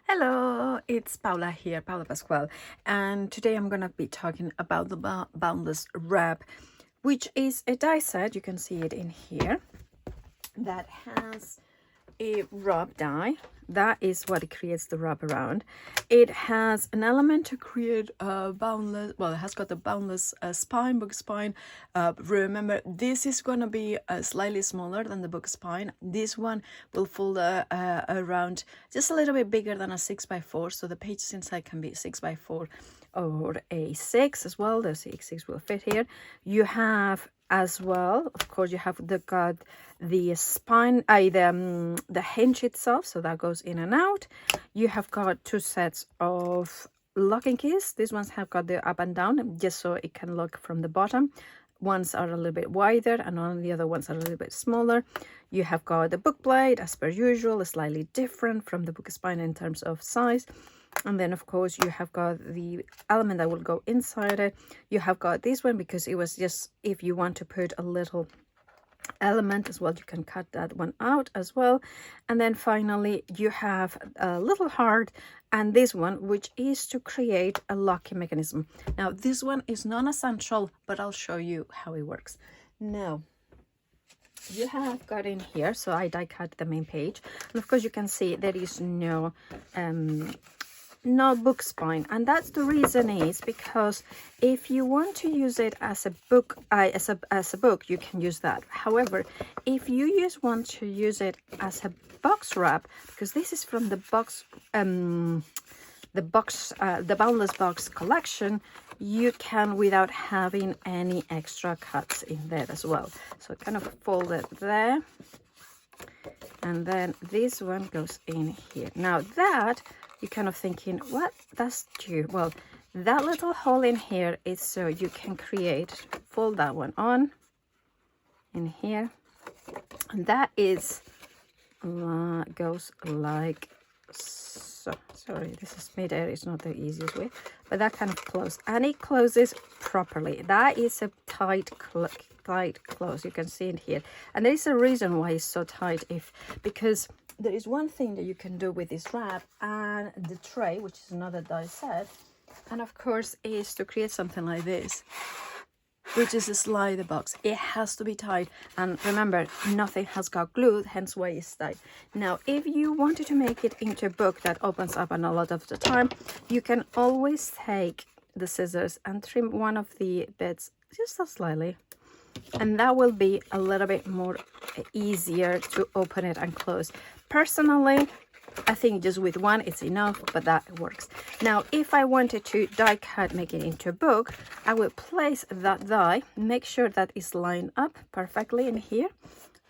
Hello, it's Paula here, Paula Pascual, and today I'm gonna be talking about the Boundless Wrap, which is a die set. You can see it in here that has a wrap die. That is what creates the wrap around. It has an element to create a boundless, well, it has got the boundless spine, book spine. Remember, this is going to be slightly smaller than the book spine. This one will fold around just a little bit bigger than a 6x4, so the pages inside can be 6x4 or a 6 as well. The 6 will fit here. You have as well, of course, you have got the spine, the hinge itself, so that goes in and out. You have got two sets of locking keys. These ones have got the up and down, just so it can lock from the bottom. Ones are a little bit wider and on the other ones are a little bit smaller. You have got the book blade, as per usual, slightly different from the book spine in terms of size. And then, of course, you have got the element that will go inside it. You have got this one because it was just, if you want to put a little element as well, you can cut that one out as well. And then finally, you have a little heart and this one, which is to create a locking mechanism. Now, this one is non-essential, but I'll show you how it works. Now, you have got in here, so I die cut the main page, and of course you can see there is no book spine, and that's the reason is because if you want to use it as a book as a book, you can use that. However, if you want to use it as a box wrap, because this is from the the Boundless Box collection, you can without having any extra cuts in there as well. So kind of fold it there, and then this one goes in here. Now that you're kind of thinking, what, that's true. Well, that little hole in here is so you can fold that one on in here, and that is goes like so. Sorry, this is mid-air, it's not the easiest way, but that kind of close, and it closes properly. That is a tight close. You can see it here, and there is a reason why it's so tight, because there is one thing that you can do with this wrap and the tray, which is another die set, and of course is to create something like this, which is a slider box. It has to be tight, and remember, nothing has got glued, hence why it's tight. Now, if you wanted to make it into a book that opens up, and a lot of the time, you can always take the scissors and trim one of the bits just so slightly, and that will be a little bit more easier to open it and close. Personally, I think just with one it's enough, but that works. Now, if I wanted to die cut, make it into a book, I will place that die, make sure that it's lined up perfectly in here.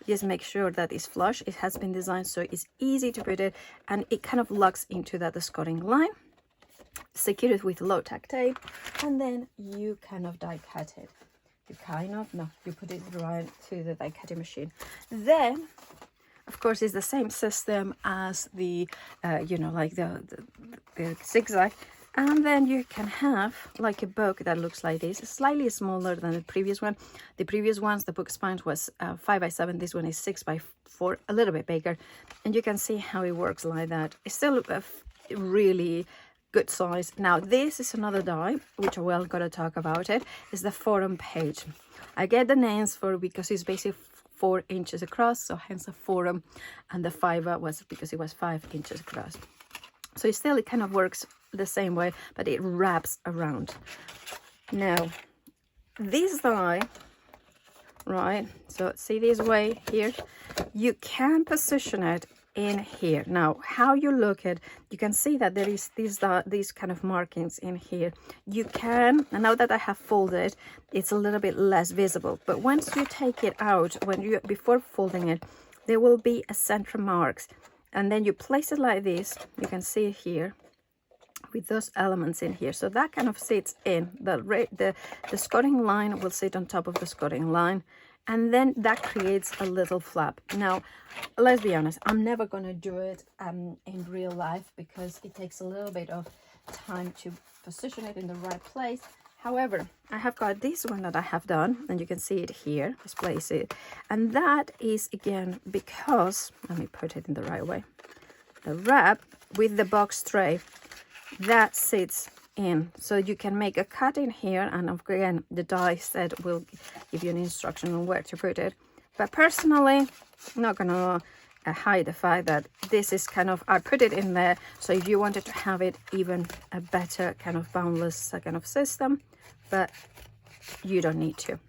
Just make sure that it's flush. It has been designed so it's easy to put it, and it kind of locks into that scoring line. Secure it with low tack tape, and then you kind of die cut it. You put it right to the die cutting machine. Then, of course, it's the same system as the, like the zigzag. And then you can have like a book that looks like this, slightly smaller than the previous one. The previous ones, the book spine was 5x7. This one is 6x4, a little bit bigger. And you can see how it works like that. It's still a really good size. Now, this is another die, which we're going to talk about it, is the forum page. I get the names for because it's basically 4 inches across, so hence a forum, and the fiver was because it was 5 inches across. So it kind of works the same way, but it wraps around. Now, this die, right, so see this way here, you can position it in here. Now, how you look at, you can see that there is these kind of markings in here. You can, and now that I have folded, it's a little bit less visible, but once you take it out, before folding it, there will be a center marks, and then you place it like this. You can see here with those elements in here, so that kind of sits in the scoring line will sit on top of the scoring line, and then that creates a little flap. Now, let's be honest, I'm never going to do it in real life because it takes a little bit of time to position it in the right place. However, I have got this one that I have done, and you can see it here. Let's place it, and that is again because, let me put it in the right way, the wrap with the box tray that sits in, so you can make a cut in here, and again the die set will give you an instruction on where to put it. But personally, I'm not gonna hide the fact that this is kind of, I put it in there so if you wanted to have it even a better kind of boundless kind of system, but you don't need to.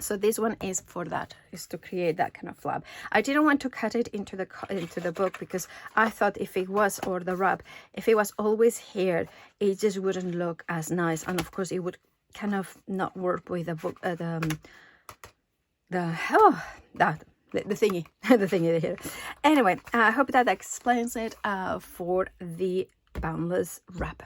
So this one is for that, is to create that kind of flap. I didn't want to cut it into the book because I thought if it was, or the wrap, if it was always here, it just wouldn't look as nice, and of course it would kind of not work with the book, the thingy, the thingy here. Anyway, I hope that explains it for the Boundless Wrap.